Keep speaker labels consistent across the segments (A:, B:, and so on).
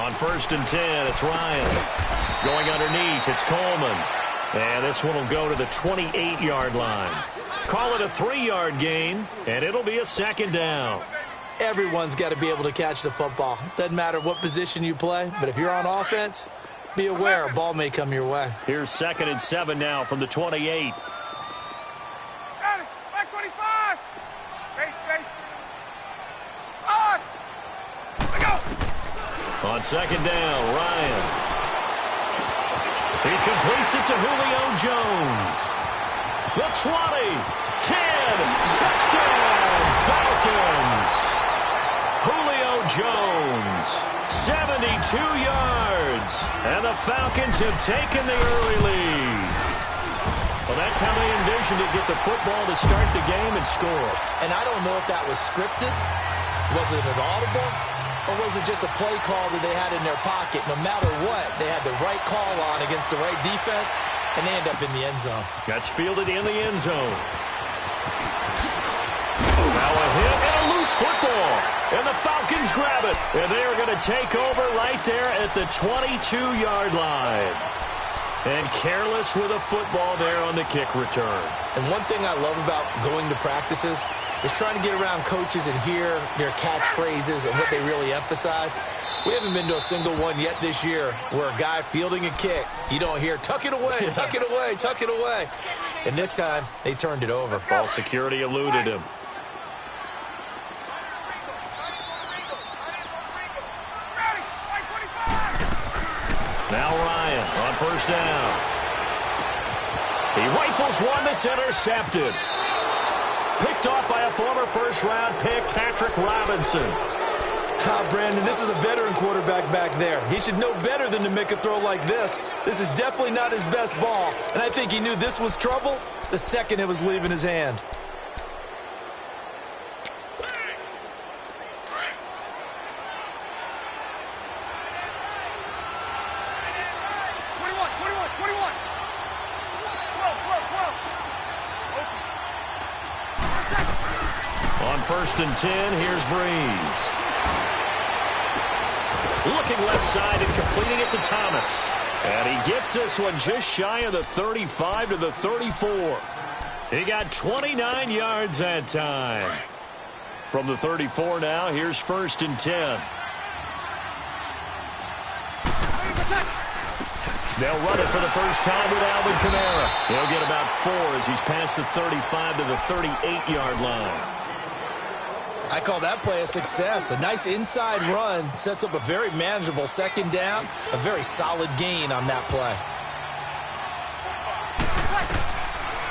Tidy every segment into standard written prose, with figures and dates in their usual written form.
A: On 1st and 10, it's Ryan. Going underneath, it's Coleman. And this one will go to the 28-yard line. Call it a 3-yard gain, and it'll be a 2nd down.
B: Everyone's got to be able to catch the football. Doesn't matter what position you play, but if you're on offense, be aware a ball may come your way.
A: Here's 2nd and 7 now from the 28. On 2nd down, Ryan. He completes it to Julio Jones. The 20, 10, touchdown, Falcons. Julio Jones, 72 yards. And the Falcons have taken the early lead. Well, that's how they envisioned to get the football to start the game and score.
B: And I don't know if that was scripted. Was it an audible? Or was it just a play call that they had in their pocket? No matter what, they had the right call on against the right defense, and they end up in the end zone.
A: That's fielded in the end zone. Now a hit and a loose football. And the Falcons grab it. And they are going to take over right there at the 22-yard line. And careless with a football there on the kick return.
B: And one thing I love about going to practices is trying to get around coaches and hear their catchphrases and what they really emphasize. We haven't been to a single one yet this year where a guy fielding a kick, you don't hear, tuck it away, tuck it away, tuck it away. And this time, they turned it over.
A: Ball security eluded him. Now Ryan on 1st down. He rifles one that's intercepted. Picked off by a former first-round pick, Patrick Robinson.
B: Brandon, this is a veteran quarterback back there. He should know better than to make a throw like this. This is definitely not his best ball, and I think he knew this was trouble the second it was leaving his hand.
A: On 1st and 10, here's Breeze. Looking left side and completing it to Thomas. And he gets this one just shy of the 35 to the 34. He got 29 yards that time. From the 34 now, here's 1st and 10. They'll run it for the first time with Alvin Kamara. He'll get about 4 as he's past the 35 to the 38-yard line.
B: I call that play a success. A nice inside run sets up a very manageable 2nd down. A very solid gain on that play.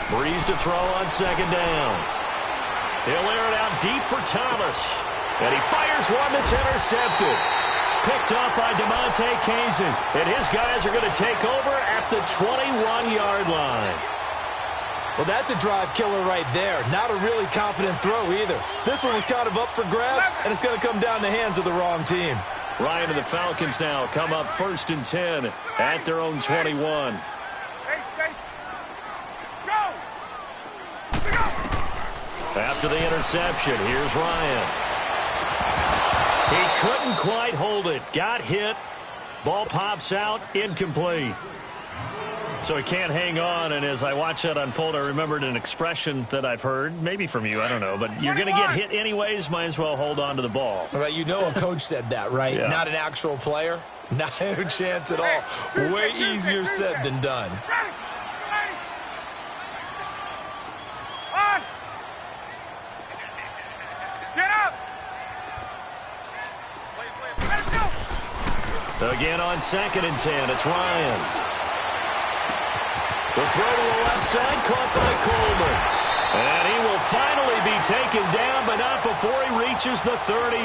A: Breeze to throw on 2nd down. He'll air it out deep for Thomas. And he fires one that's intercepted. Picked up by DeMonte Kazin. And his guys are going to take over at the 21-yard line.
B: Well, that's a drive killer right there. Not a really confident throw either. This one was kind of up for grabs, and it's going to come down the hands of the wrong team.
A: Ryan and the Falcons now come up 1st and 10 at their own 21. After the interception, here's Ryan. He couldn't quite hold it. Got hit. Ball pops out. Incomplete. So he can't hang on, and as I watch that unfold, I remembered an expression that I've heard, maybe from you, I don't know, but you're going to get hit anyways, might as well hold on to the ball.
B: Right, you know a coach said that, right?
A: Yeah.
B: Not an actual player. Not a chance at all. Way easier said than done.
A: Again on 2nd and 10, it's Ryan. The throw to the left side, caught by Coleman. And he will finally be taken down, but not before he reaches the 38.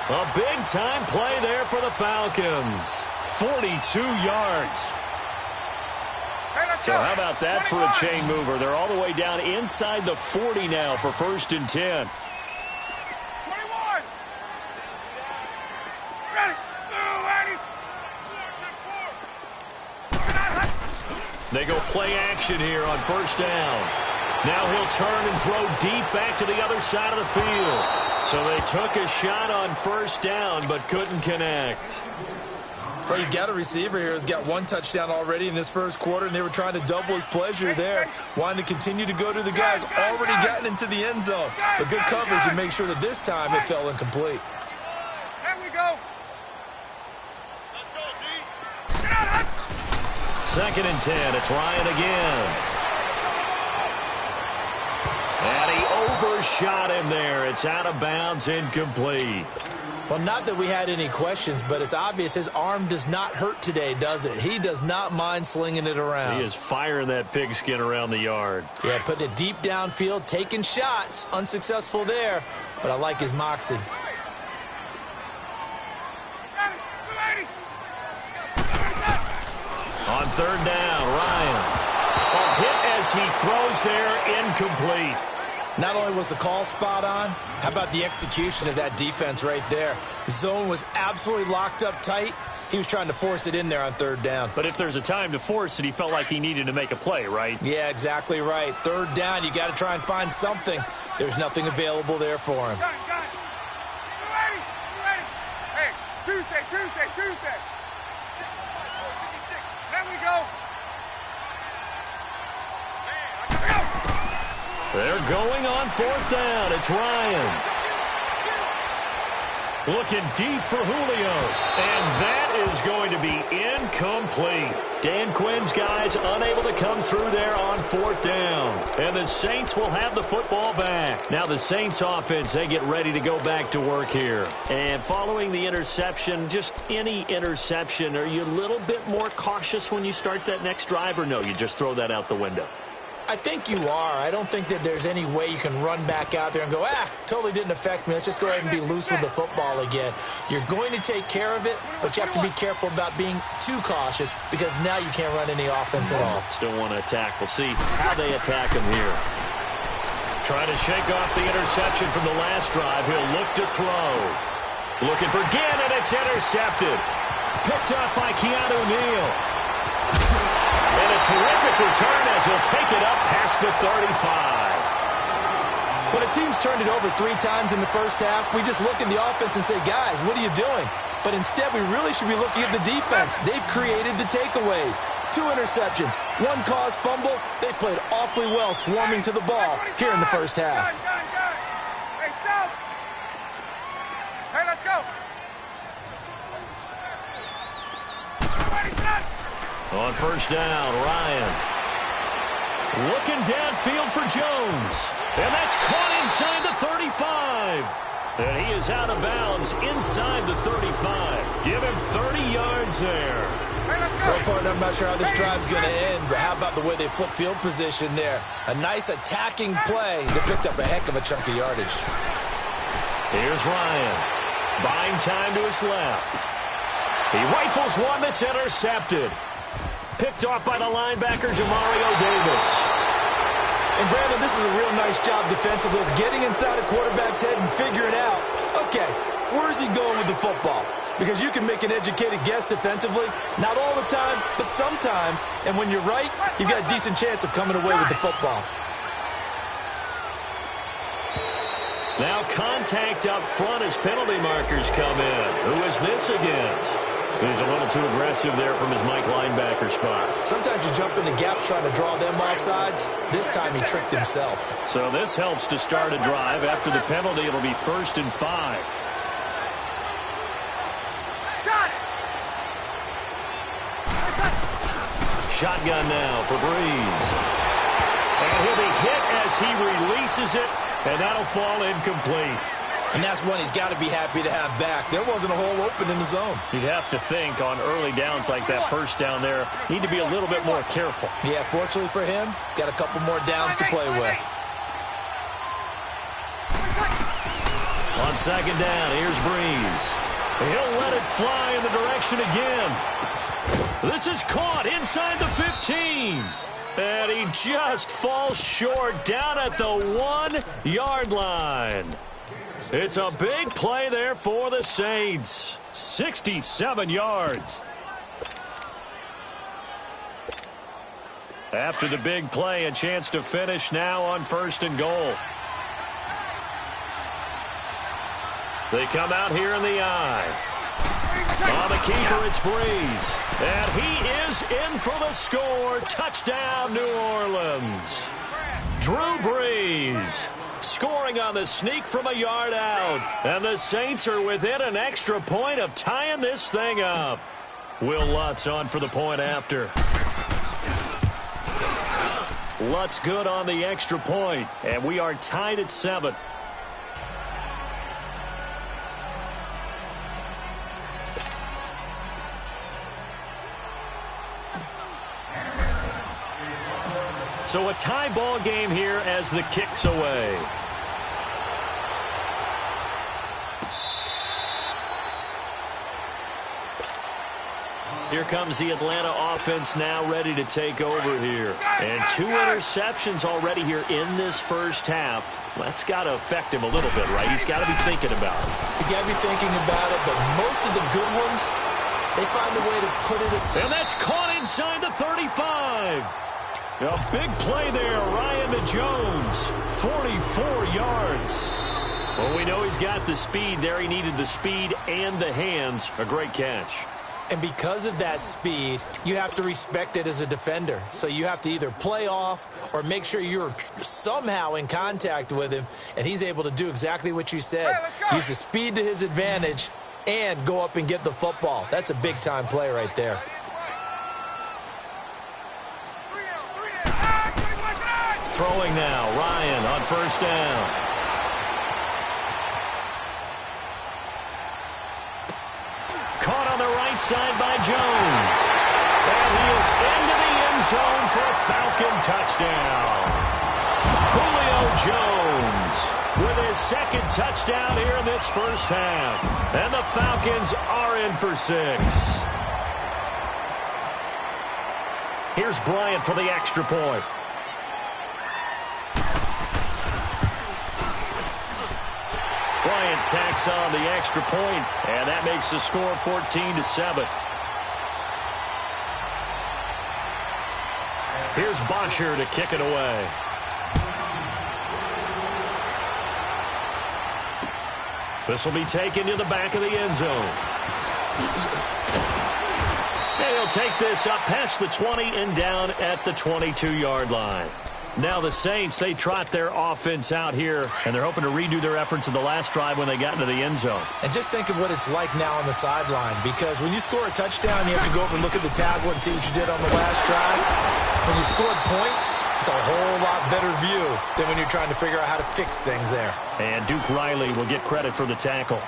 A: A big-time play there for the Falcons. 42 yards. So how about that for a chain mover? They're all the way down inside the 40 now for 1st and 10. They go play action here on 1st down. Now he'll turn and throw deep back to the other side of the field. So they took a shot on first down but couldn't connect.
B: Well, you got a receiver here who's got one touchdown already in this first quarter, and they were trying to double his pleasure there, wanting to continue to go to the guys already gotten into the end zone. But good coverage to make sure that this time it fell incomplete.
C: There we go. Let's go, D.
A: 2nd and 10. It's Ryan again. And he overshot him there. It's out of bounds, incomplete.
B: Well, not that we had any questions, but it's obvious his arm does not hurt today, does it? He does not mind slinging it around.
A: He is firing that pigskin around the yard.
B: Yeah, putting it deep downfield, taking shots. Unsuccessful there, but I like his moxie.
A: On 3rd down, Ryan. A hit as he throws there, incomplete.
B: Not only was the call spot on, how about the execution of that defense right there? The zone was absolutely locked up tight. He was trying to force it in there on 3rd down.
A: But if there's a time to force it, he felt like he needed to make a play, right?
B: Yeah, exactly right. 3rd down, you got to try and find something. There's nothing available there for him.
C: Got it. You ready? Hey, Tuesday. There we go.
A: They're going on 4th down. It's Ryan. Looking deep for Julio. And that is going to be incomplete. Dan Quinn's guys unable to come through there on 4th down. And the Saints will have the football back. Now the Saints offense, they get ready to go back to work here. And following the interception, just any interception, are you a little bit more cautious when you start that next drive, or no, you just throw that out the window?
B: I think you are. I don't think that there's any way you can run back out there and go, totally didn't affect me. Let's just go ahead and be loose with the football again. You're going to take care of it, but you have to be careful about being too cautious because now you can't run any offense at all.
A: Still want to attack. We'll see how they attack him here. Trying to shake off the interception from the last drive. He'll look to throw. Looking for Gannon. It's intercepted. Picked up by Keanu Neal. And a terrific return as he'll take it up past the 35.
B: When a team's turned it over 3 times in the first half, we just look at the offense and say, guys, what are you doing? But instead, we really should be looking at the defense. They've created the takeaways. 2 interceptions, 1 caused fumble. They played awfully well swarming to the ball here in the first half.
C: Hey, stop. Hey, let's go. Ready, set.
A: On 1st down, Ryan. Looking downfield for Jones. And that's caught inside the 35. And he is out of bounds inside the 35. Give him 30 yards there.
C: Hey, let's go.
B: Well, partner, I'm not sure how this drive's going to end, but how about the way they flip field position there? A nice attacking play that picked up a heck of a chunk of yardage.
A: Here's Ryan. Buying time to his left. He rifles one that's intercepted. Picked off by the linebacker, Jamario Davis.
B: And, Brandon, this is a real nice job defensively of getting inside a quarterback's head and figuring out, okay, where's he going with the football? Because you can make an educated guess defensively, not all the time, but sometimes. And when you're right, you've got a decent chance of coming away with the football.
A: Now contact up front as penalty markers come in. Who is this against? He's a little too aggressive there from his Mike linebacker spot.
B: Sometimes you jump into gaps trying to draw them off sides. This time he tricked himself.
A: So this helps to start a drive. After the penalty, it'll be 1st and 5.
C: Got it.
A: Shotgun now for Breeze. And he'll be hit as he releases it, and that'll fall incomplete.
B: And that's one he's got to be happy to have back. There wasn't a hole open in the zone.
A: You'd have to think on early downs like that first down there, need to be a little bit more careful.
B: Yeah, fortunately for him, got a couple more downs to play with.
A: On 2nd down, here's Breeze. He'll let it fly in the direction again. This is caught inside the 15. And he just falls short down at the 1-yard line. It's a big play there for the Saints. 67 yards. After the big play, a chance to finish now on 1st and goal. They come out here in the eye. On the keeper, it's Breeze. And he is in for the score. Touchdown, New Orleans. Drew Brees scoring on the sneak from a yard out. And the Saints are within an extra point of tying this thing up. Will Lutz on for the point after. Lutz good on the extra point, and we are tied at 7. So a tie ball game here as the kick's away. Here comes the Atlanta offense now ready to take over here. And 2 interceptions already here in this first half. That's got to affect him a little bit, right? He's got to be thinking about it.
B: He's got to be thinking about it, but most of the good ones, they find a way to put it in.
A: And that's caught inside the 35. A big play there, Ryan to Jones. 44 yards. Well, we know he's got the speed there. He needed the speed and the hands. A great catch.
B: And because of that speed, you have to respect it as a defender. So you have to either play off or make sure you're somehow in contact with him, and he's able to do exactly what you said.
C: Hey,
B: use the speed to his advantage and go up and get the football. That's a big-time play right there.
A: Throwing now, Ryan on 1st down. Caught on the right side by Jones. And he is into the end zone for a Falcon touchdown. Julio Jones with his 2nd touchdown here in this first half. And the Falcons are in for 6. Here's Bryant for the extra point. Bryant tacks on the extra point, and that makes the score 14-7. Here's Bosher to kick it away. This will be taken to the back of the end zone. And he'll take this up past the 20 and down at the 22-yard line. Now the Saints, they trot their offense out here, and they're hoping to redo their efforts in the last drive when they got into the end zone.
B: And just think of what it's like now on the sideline, because when you score a touchdown, you have to go over and look at the tablet and see what you did on the last drive. When you scored points, it's a whole lot better view than when you're trying to figure out how to fix things there.
A: And Duke Riley will get credit for the tackle.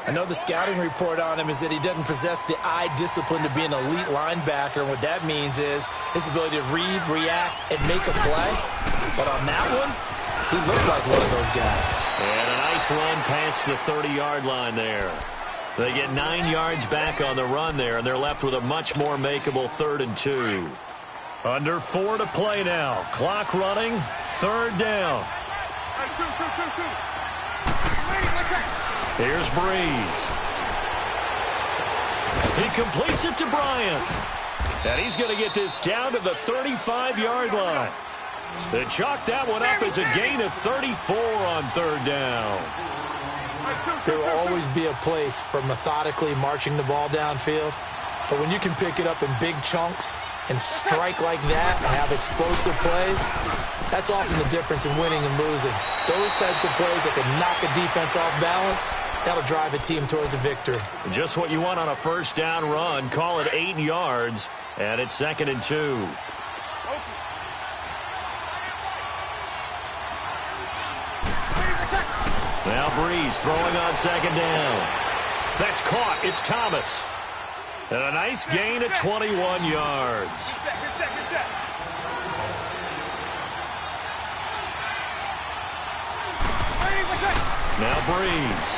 B: I know the scouting report on him is that he doesn't possess the eye discipline to be an elite linebacker, and what that means is his ability to read, react, and make a play. But on that one, he looked like one of those guys.
A: And a nice run past the 30-yard line there. They get 9 yards back on the run there, and they're left with a much more makeable 3rd and 2. Under 4 to play now. Clock running, 3rd down. Here's Breeze. He completes it to Bryant. And he's going to get this down to the 35-yard line. They chalk that one up as a gain of 34 on 3rd down.
B: There will always be a place for methodically marching the ball downfield. But when you can pick it up in big chunks and strike like that and have explosive plays, that's often the difference in winning and losing. Those types of plays that can knock a defense off balance, that'll drive a team towards a victory.
A: Just what you want on a 1st down run. Call it 8 yards, and it's 2nd and 2. Now Breeze throwing on 2nd down. That's caught. It's Thomas. And a nice gain of 21 yards. Now Breeze.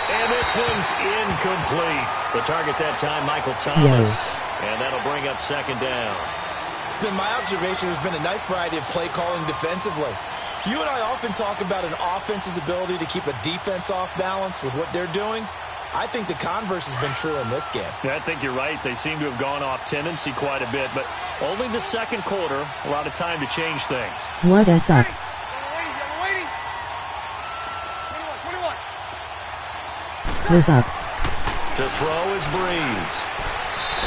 A: And this one's incomplete. The target that time, Michael Thomas. And that'll bring up 2nd down.
B: It's been my observation there's been a nice variety of play calling defensively. You and I often talk about an offense's ability to keep a defense off balance with what they're doing. I think the converse has been true in this game.
A: Yeah, I think you're right. They seem to have gone off tendency quite a bit, but only the second quarter, a lot of time to change things.
D: What is up? Is up.
A: To throw is Breeze.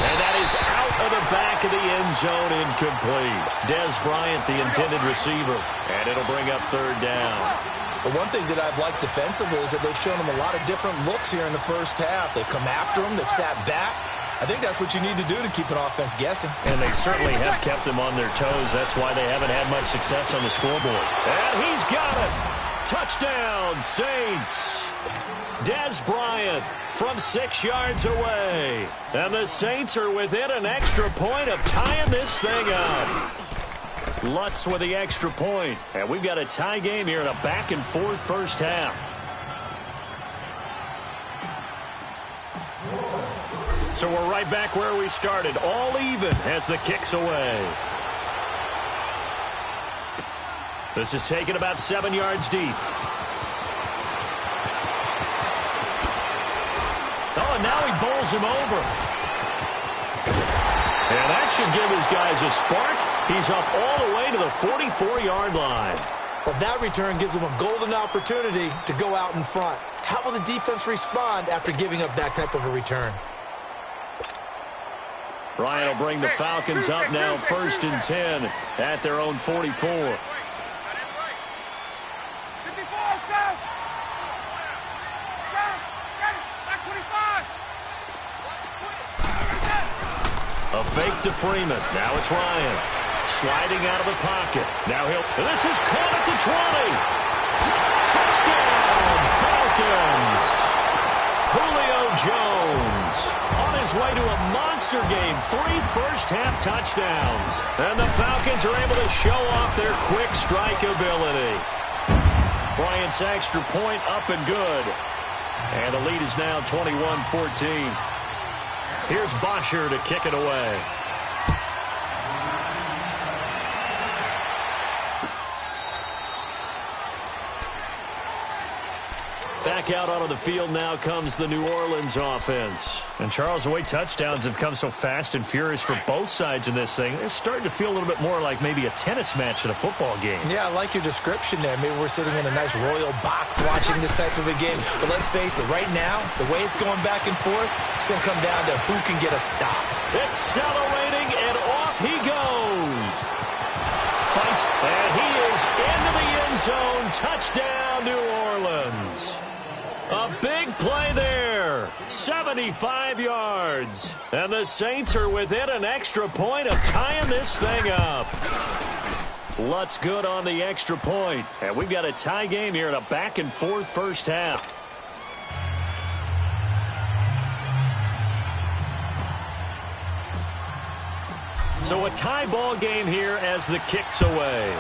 A: And that is out of the back of the end zone, incomplete. Dez Bryant, the intended receiver. And it'll bring up third down.
B: But one thing that I've liked defensively is that they've shown them a lot of different looks here in the first half. They've come after them. They've sat back. I think that's what you need to do to keep an offense guessing.
A: And they certainly have kept them on their toes. That's why they haven't had much success on the scoreboard. And he's got it. Touchdown, Saints. Dez Bryant from 6 yards away. And the Saints are within an extra point of tying this thing up. Lutz with the extra point. And we've got a tie game here in a back-and-forth first half. So we're right back where we started. All even as the kick's away. This is taken about 7 yards deep. Oh, and now he bowls him over. And that should give his guys a spark. He's up all the way to the 44-yard line.
B: Well, that return gives them a golden opportunity to go out in front. How will the defense respond after giving up that type of a return?
A: Ryan will bring the Falcons up now, 1st and 10 at their own 44. A fake to Freeman. Now it's Ryan. Sliding out of the pocket. Now this is caught at the 20. Touchdown, Falcons. Julio Jones on his way to a monster game. 3 first-half touchdowns. And the Falcons are able to show off their quick strike ability. Bryant's extra point up and good. And the lead is now 21-14. Here's Bosher to kick it away. Back out onto the field now comes the New Orleans offense. And Charles, the way touchdowns have come so fast and furious for both sides in this thing, it's starting to feel a little bit more like maybe a tennis match in a football game.
B: Yeah, I like your description there. Maybe we're sitting in a nice royal box watching this type of a game. But let's face it, right now, the way it's going back and forth, it's going to come down to who can get a stop.
A: Accelerating, and off he goes. Fights, and he is into the end zone. Touchdown, New Orleans. A big play there. 75 yards. And the Saints are within an extra point of tying this thing up. Lutz good on the extra point. And we've got a tie game here in a back-and-forth first half. So a tie ball game here as the kick's away.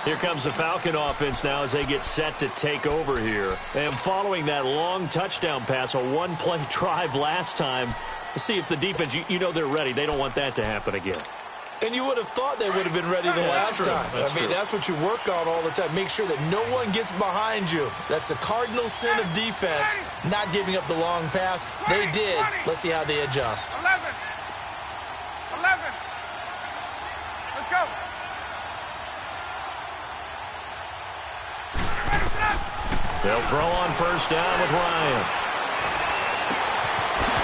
A: Here comes the Falcon offense now as they get set to take over here. And following that long touchdown pass, a one-play drive last time, let's see if the defense, you know they're ready. They don't want that to happen again.
B: And you would have thought they would have been ready the last time. That's what you work on all the time. Make sure that no one gets behind you. That's the cardinal sin of defense, not giving up the long pass. They did. Let's see how they adjust.
C: 11. Let's go.
A: They'll throw on first down with Ryan.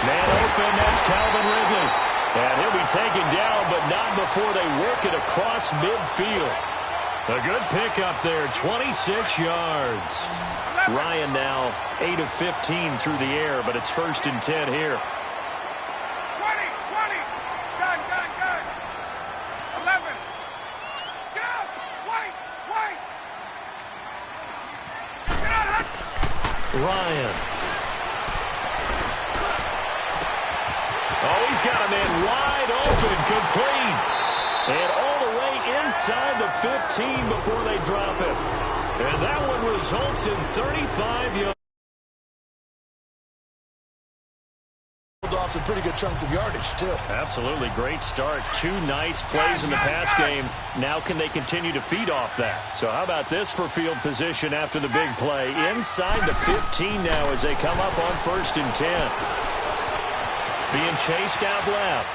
A: Man open, that's Calvin Ridley. And he'll be taken down, but not before they work it across midfield. A good pickup there, 26 yards. Ryan now 8 of 15 through the air, but it's 1st and 10 here.
C: 20. Gun. 11. Get out. Wait. Get out.
A: Ryan. Oh, he's got a man wide open, complete. And all the way inside the 15 before they drop it. And that one results in 35 yards.
B: off some pretty good chunks of yardage, too.
A: Absolutely great start. 2 nice plays in the pass game. Now can they continue to feed off that? So how about this for field position after the big play? Inside the 15 now as they come up on 1st and 10. Being chased out left.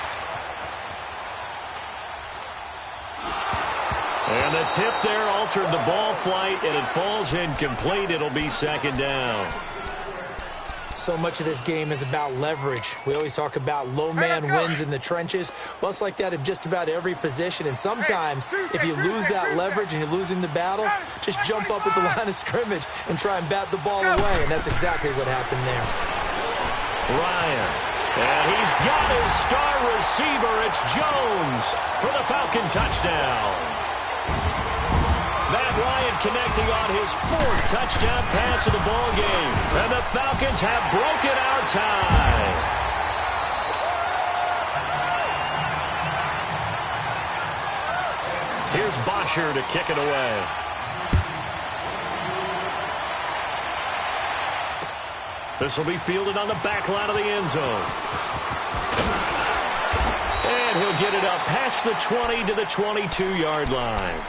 A: And the tip there altered the ball flight, and it falls incomplete. It'll be 2nd down.
B: So much of this game is about leverage. We always talk about low man wins in the trenches. Well, it's like that in just about every position. And sometimes, if you lose that leverage and you're losing the battle, just jump up at the line of scrimmage and try and bat the ball away. And that's exactly what happened there.
A: Ryan. And he's got his star receiver. It's Jones for the Falcon touchdown. Matt Ryan connecting on his 4th touchdown pass of the ball game. And the Falcons have broken our tie. Here's Bosher to kick it away. This will be fielded on the back line of the end zone. And he'll get it up past the 20 to the 22-yard line.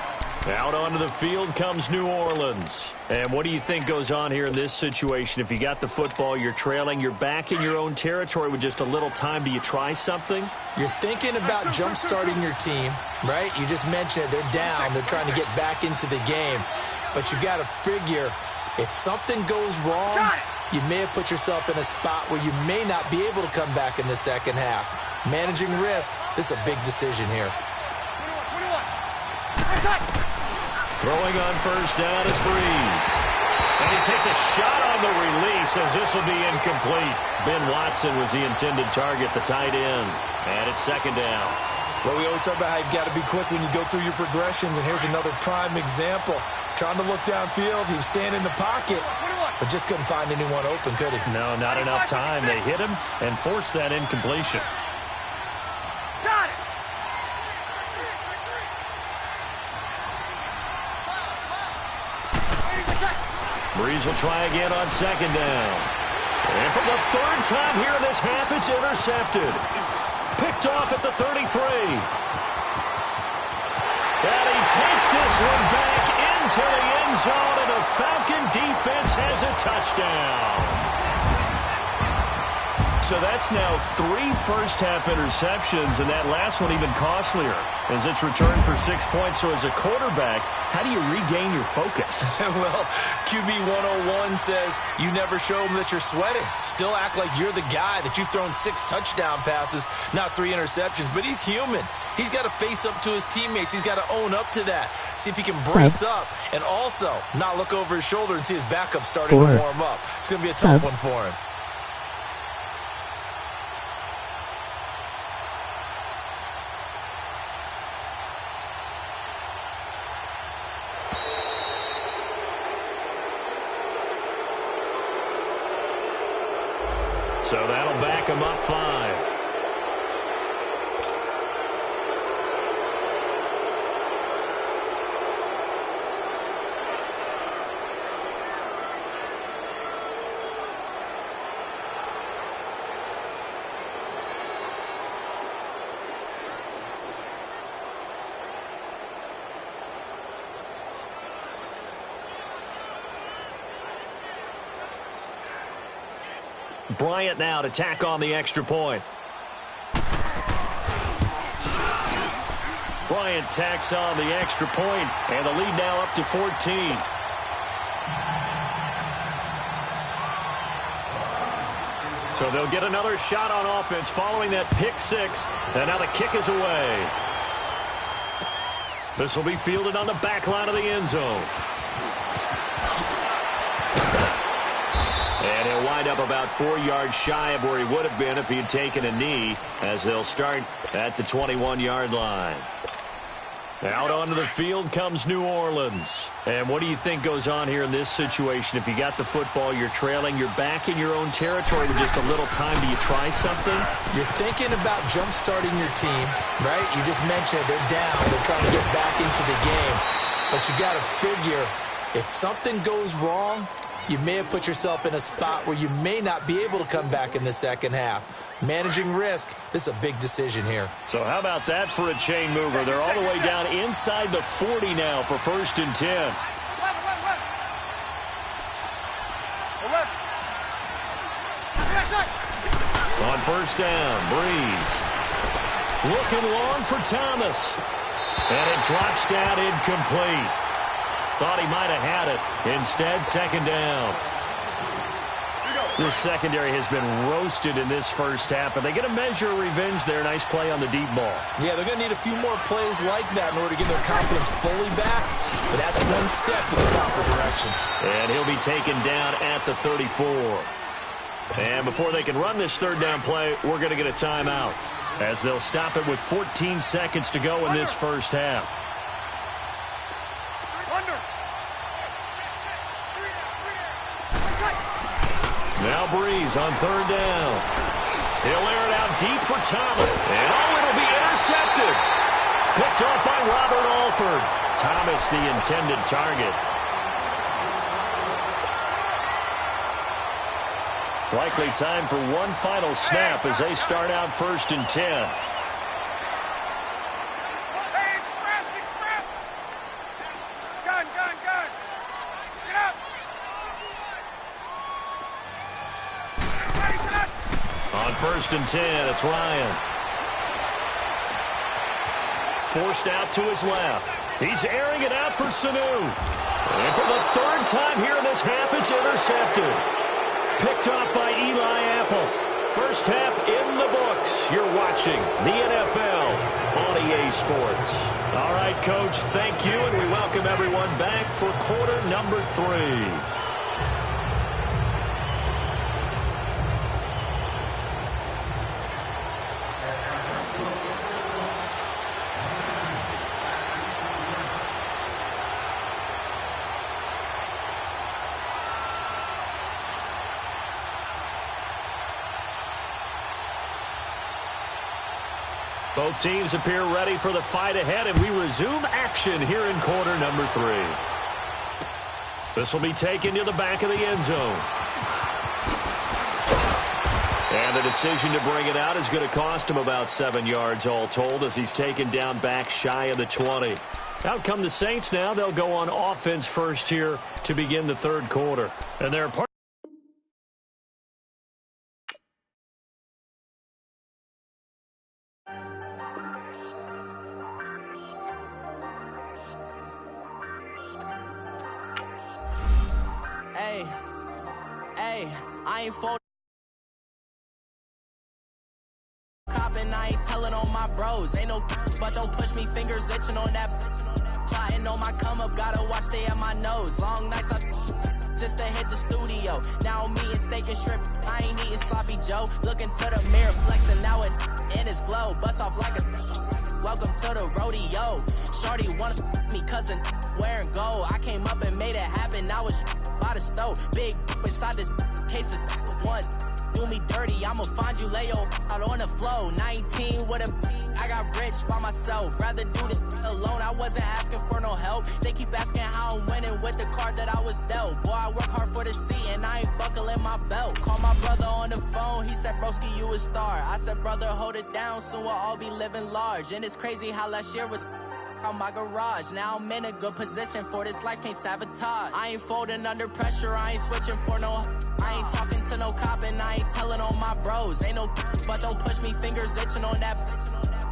A: Out onto the field comes New Orleans. And what do you think goes on here in this situation? If you got the football, you're trailing, you're back in your own territory with just a little time. Do you try something?
B: You're thinking about jump-starting your team, right? You just mentioned it. They're down. They're trying to get back into the game. But you got to figure, if something goes wrong, you may have put yourself in a spot where you may not be able to come back in the second half. Managing risk, this is a big decision here.
C: 21.
A: Throwing on 1st down is Breeze. And he takes a shot on the release as this will be incomplete. Ben Watson was the intended target, the tight end. And it's 2nd down.
B: Well, we always talk about how you've got to be quick when you go through your progressions, and here's another prime example. Trying to look downfield, he was standing in the pocket, but just couldn't find anyone open, could he?
A: No, not enough time. They hit him and forced that incompletion.
C: Got it.
A: Breeze will try again on 2nd down. And for the 3rd time here in this half, it's intercepted. Picked off at the 33. And he takes this one back into the end zone, and the Falcon defense has a touchdown. So that's now 3 first-half interceptions, and that last one even costlier as it's returned for 6 points. So as a quarterback, how do you regain your focus?
B: Well, QB 101 says you never show them that you're sweating. Still act like you're the guy, that you've thrown 6 touchdown passes, not 3 interceptions. But he's human. He's got to face up to his teammates. He's got to own up to that. See if he can brace up and also not look over his shoulder and see his backup starting to warm up. It's going to be a tough one for him.
A: So that'll back him up 5. Bryant now to tack on the extra point. Bryant tacks on the extra point, and the lead now up to 14. So they'll get another shot on offense following that pick 6, and now the kick is away. This will be fielded on the back line of the end zone. And he'll wind up about 4 yards shy of where he would have been if he had taken a knee, as they'll start at the 21-yard line. Out onto the field comes New Orleans. And what do you think goes on here in this situation? If you got the football, you're trailing, you're back in your own territory with just a little time. Do you try something?
B: You're thinking about jump-starting your team, right? You just mentioned they're down. They're trying to get back into the game. But you got to figure, if something goes wrong, you may have put yourself in a spot where you may not be able to come back in the second half. Managing risk, this is a big decision here.
A: So how about that for a chain mover? They're all the way down inside the 40 now for 1st and 10. On 1st down, Breeze. Looking long for Thomas. And it drops down incomplete. Thought he might have had it. Instead, 2nd down. This secondary has been roasted in this first half, but they get a measure of revenge there. Nice play on the deep ball.
B: Yeah, they're going to need a few more plays like that in order to get their confidence fully back, but that's one step in the proper direction.
A: And he'll be taken down at the 34. And before they can run this 3rd down play, we're going to get a timeout, as they'll stop it with 14 seconds to go in this first half. Now Breeze on 3rd down. He'll air it out deep for Thomas. And it'll be intercepted. Picked off by Robert Alford. Thomas the intended target. Likely time for one final snap as they start out 1st and 10.
C: Hey, express! Gun! Get up!
A: On 1st and 10, it's Ryan. Forced out to his left. He's airing it out for Sanu. And for the 3rd time here in this half, it's intercepted. Picked off by Eli Apple. First half in the books. You're watching the NFL on EA Sports. All right, Coach, thank you, and we welcome everyone back for quarter number 3. Both teams appear ready for the fight ahead, and we resume action here in quarter number 3. This will be taken to the back of the end zone. And the decision to bring it out is going to cost him about 7 yards all told, as he's taken down back shy of the 20. Out come the Saints now. They'll go on offense first here to begin the 3rd quarter. And they're part.
E: I ain't folding. Copping, I ain't telling on my bros. Ain't no but don't push me, fingers itching on that. Plotting on my come up, gotta watch stay at my nose. Long nights just to hit the studio. Now I'm eating steak and shrimp. I ain't eating sloppy Joe. Looking to the mirror, flexing now it in his glow. Bust off like a welcome to the rodeo. Shorty wanna me cousin wearing gold. I came up and made it happen. Now it's by the stove. Big inside this case is once. Do me dirty, I'ma find you lay your out on the flow. 19 with a I got rich by myself. Rather do this alone. I wasn't asking for no help. They keep asking how I'm winning with the card that I was dealt. Boy, I work hard for the seat and I ain't buckling my belt. Call my brother on the phone. He said, broski, you a star. I said, brother, hold it down. Soon we'll all be living large. And it's crazy how last year was on my garage. Now I'm in a good position for this life, can't sabotage. I ain't folding under pressure, I ain't switching for no. I ain't talking to no cop and I ain't telling on my bros. Ain't no but don't push me, fingers itching on that.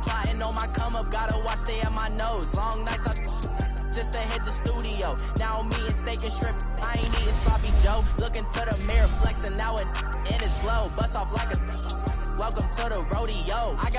E: Plotting on my come up, gotta watch stay at my nose. Long nights just to hit the studio. Now I'm eating steak and shrimp. I ain't eating sloppy Joe. Looking to the mirror, flexing now it in his glow. Bust off like a welcome to the rodeo. I got